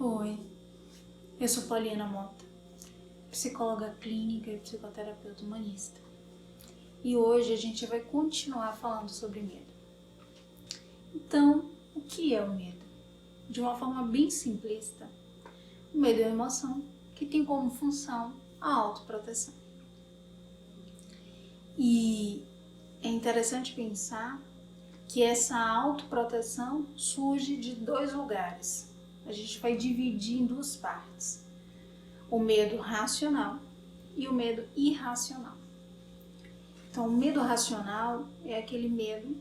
Oi, eu sou Poliana Mota, psicóloga clínica e psicoterapeuta humanista. E hoje a gente vai continuar falando sobre medo. Então, o que é o medo? De uma forma bem simplista, o medo é uma emoção que tem como função a autoproteção. E é interessante pensar que essa autoproteção surge de dois lugares. A gente vai dividir em duas partes: o medo racional e o medo irracional. Então, o medo racional é aquele medo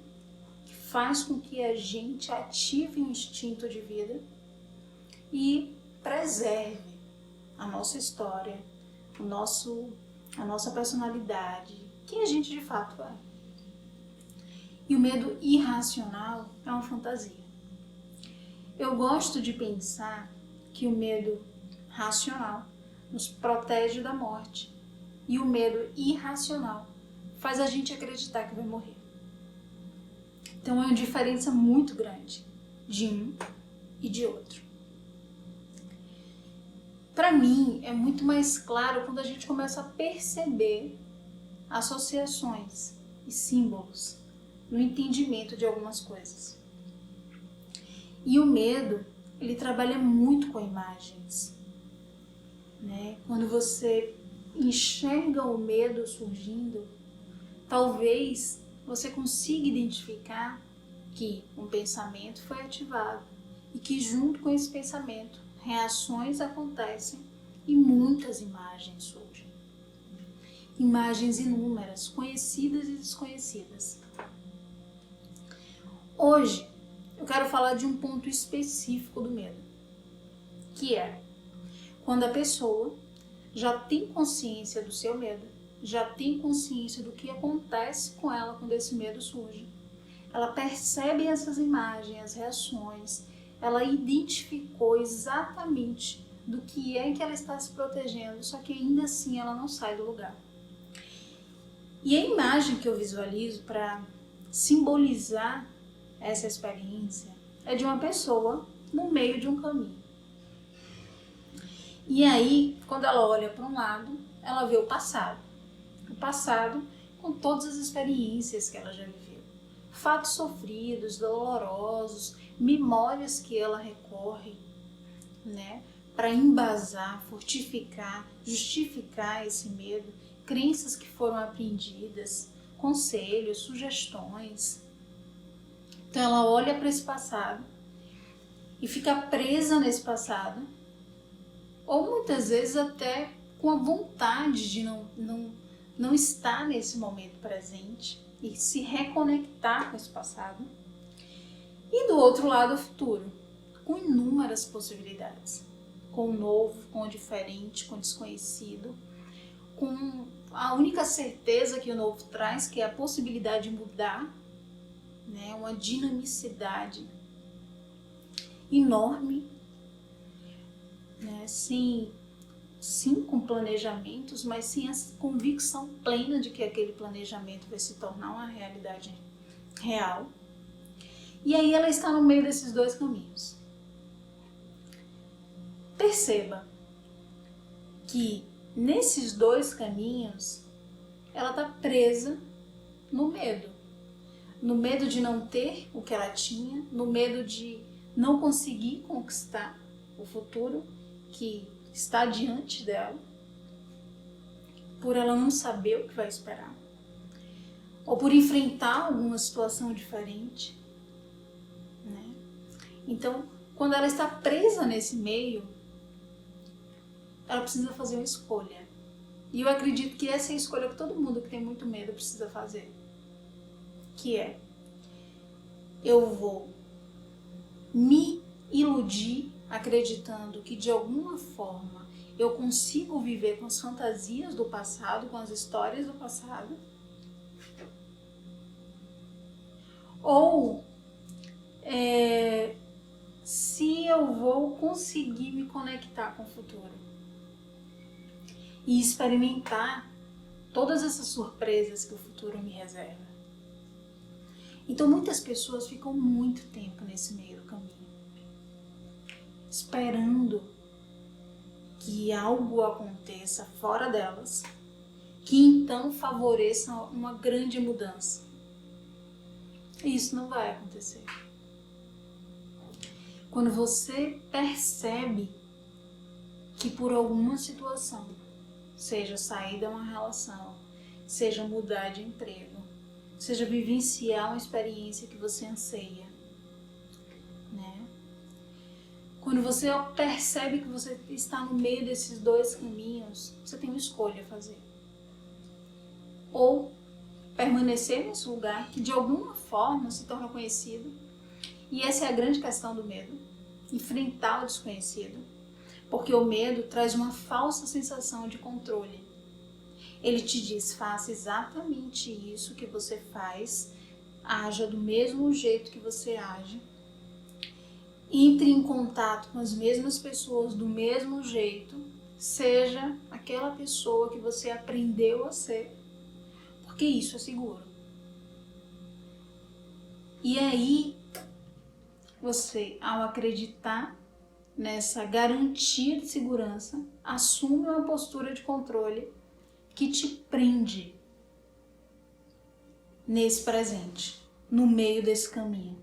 que faz com que a gente ative o instinto de vida e preserve a nossa história, a nossa personalidade, quem a gente de fato é. E o medo irracional é uma fantasia. Eu gosto de pensar que o medo racional nos protege da morte e o medo irracional faz a gente acreditar que vai morrer. Então é uma diferença muito grande de um e de outro. Para mim é muito mais claro quando a gente começa a perceber associações e símbolos no entendimento de algumas coisas. E o medo, ele trabalha muito com imagens, né? Quando você enxerga o medo surgindo, talvez você consiga identificar que um pensamento foi ativado e que junto com esse pensamento, reações acontecem e muitas imagens surgem. Imagens inúmeras, conhecidas e desconhecidas. Hoje, eu quero falar de um ponto específico do medo, que é quando a pessoa já tem consciência do seu medo, já tem consciência do que acontece com ela quando esse medo surge. Ela percebe essas imagens, as reações, ela identificou exatamente do que é que ela está se protegendo, só que ainda assim ela não sai do lugar. E a imagem que eu visualizo para simbolizar essa experiência é de uma pessoa no meio de um caminho. E aí, quando ela olha para um lado, ela vê o passado. O passado com todas as experiências que ela já viveu. Fatos sofridos, dolorosos, memórias que ela recorre, né, para embasar, fortificar, justificar esse medo, crenças que foram aprendidas, conselhos, sugestões. Então ela olha para esse passado e fica presa nesse passado, ou muitas vezes até com a vontade de não estar nesse momento presente e se reconectar com esse passado. E do outro lado, o futuro, com inúmeras possibilidades, com o novo, com o diferente, com o desconhecido, com a única certeza que o novo traz, que é a possibilidade de mudar, né, uma dinamicidade enorme, né, sim, com planejamentos, mas sem a convicção plena de que aquele planejamento vai se tornar uma realidade real. E aí ela está no meio desses dois caminhos. Perceba que nesses dois caminhos ela está presa no medo. No medo de não ter o que ela tinha, no medo de não conseguir conquistar o futuro que está diante dela, por ela não saber o que vai esperar, ou por enfrentar alguma situação diferente, né? Então, quando ela está presa nesse meio, ela precisa fazer uma escolha. E eu acredito que essa é a escolha que todo mundo que tem muito medo precisa fazer. Que é: eu vou me iludir acreditando que de alguma forma eu consigo viver com as fantasias do passado, com as histórias do passado, ou se eu vou conseguir me conectar com o futuro e experimentar todas essas surpresas que o futuro me reserva. Então muitas pessoas ficam muito tempo nesse meio do caminho. esperando que algo aconteça fora delas, que então favoreça uma grande mudança. Isso não vai acontecer. Quando você percebe que por alguma situação, seja sair de uma relação, seja mudar de emprego, seja vivenciar uma experiência que você anseia, né? Quando você percebe que você está no meio desses dois caminhos, você tem uma escolha a fazer. Ou permanecer nesse lugar que de alguma forma se torna conhecido, e essa é a grande questão do medo, enfrentar o desconhecido, porque o medo traz uma falsa sensação de controle. Ele te diz, faça exatamente isso que você faz, haja do mesmo jeito que você age, entre em contato com as mesmas pessoas do mesmo jeito, seja aquela pessoa que você aprendeu a ser, porque isso é seguro. E aí, você, ao acreditar nessa garantia de segurança, assume uma postura de controle que te prende nesse presente, no meio desse caminho.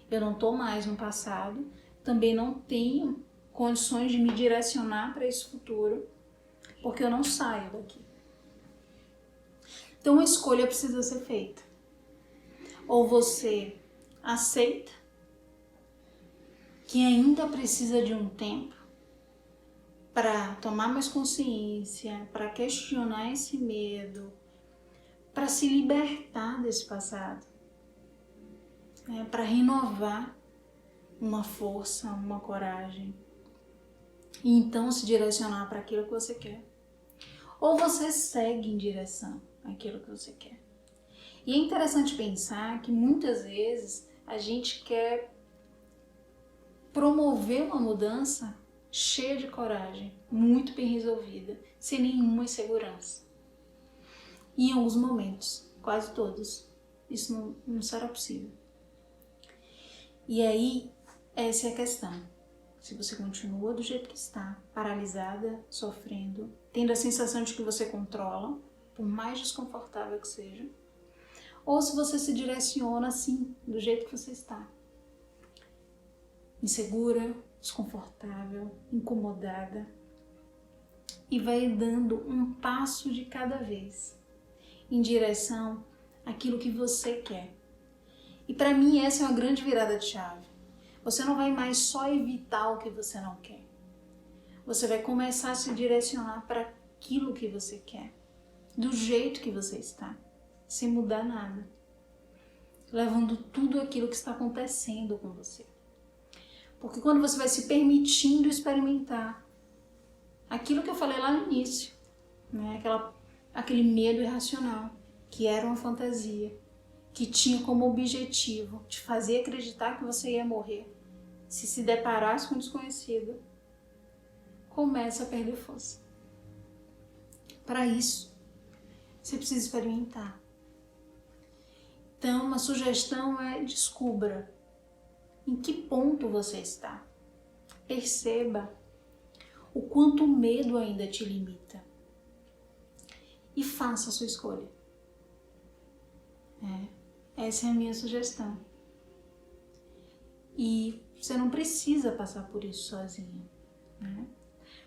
Eu não estou mais no passado, também não tenho condições de me direcionar para esse futuro, porque eu não saio daqui. Então a escolha precisa ser feita. Ou você aceita que ainda precisa de um tempo para tomar mais consciência, para questionar esse medo, para se libertar desse passado, para renovar uma força, uma coragem, e então se direcionar para aquilo que você quer. Ou você segue em direção àquilo que você quer. E é interessante pensar que muitas vezes a gente quer promover uma mudança cheia de coragem, muito bem resolvida, sem nenhuma insegurança. E em alguns momentos, quase todos, isso não será possível. E aí, essa é a questão. Se você continua do jeito que está, paralisada, sofrendo, tendo a sensação de que você controla, por mais desconfortável que seja, ou se você se direciona assim, do jeito que você está, insegura, desconfortável, incomodada, e vai dando um passo de cada vez em direção àquilo que você quer. E para mim essa é uma grande virada de chave. Você não vai mais só evitar o que você não quer. Você vai começar a se direcionar para aquilo que você quer, do jeito que você está, sem mudar nada, levando tudo aquilo que está acontecendo com você. Porque quando você vai se permitindo experimentar aquilo que eu falei lá no início, né? Aquele medo irracional, que era uma fantasia, que tinha como objetivo te fazer acreditar que você ia morrer, se deparasse com um desconhecido, começa a perder força. Para isso, você precisa experimentar. Então, uma sugestão é descubra em que ponto você está. Perceba o quanto o medo ainda te limita. E faça a sua escolha. Essa é a minha sugestão. E você não precisa passar por isso sozinha, né?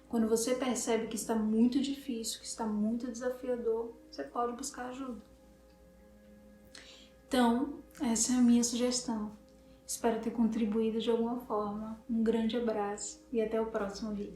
Quando você percebe que está muito difícil, que está muito desafiador, você pode buscar ajuda. Então, essa é a minha sugestão. Espero ter contribuído de alguma forma. Um grande abraço e até o próximo vídeo.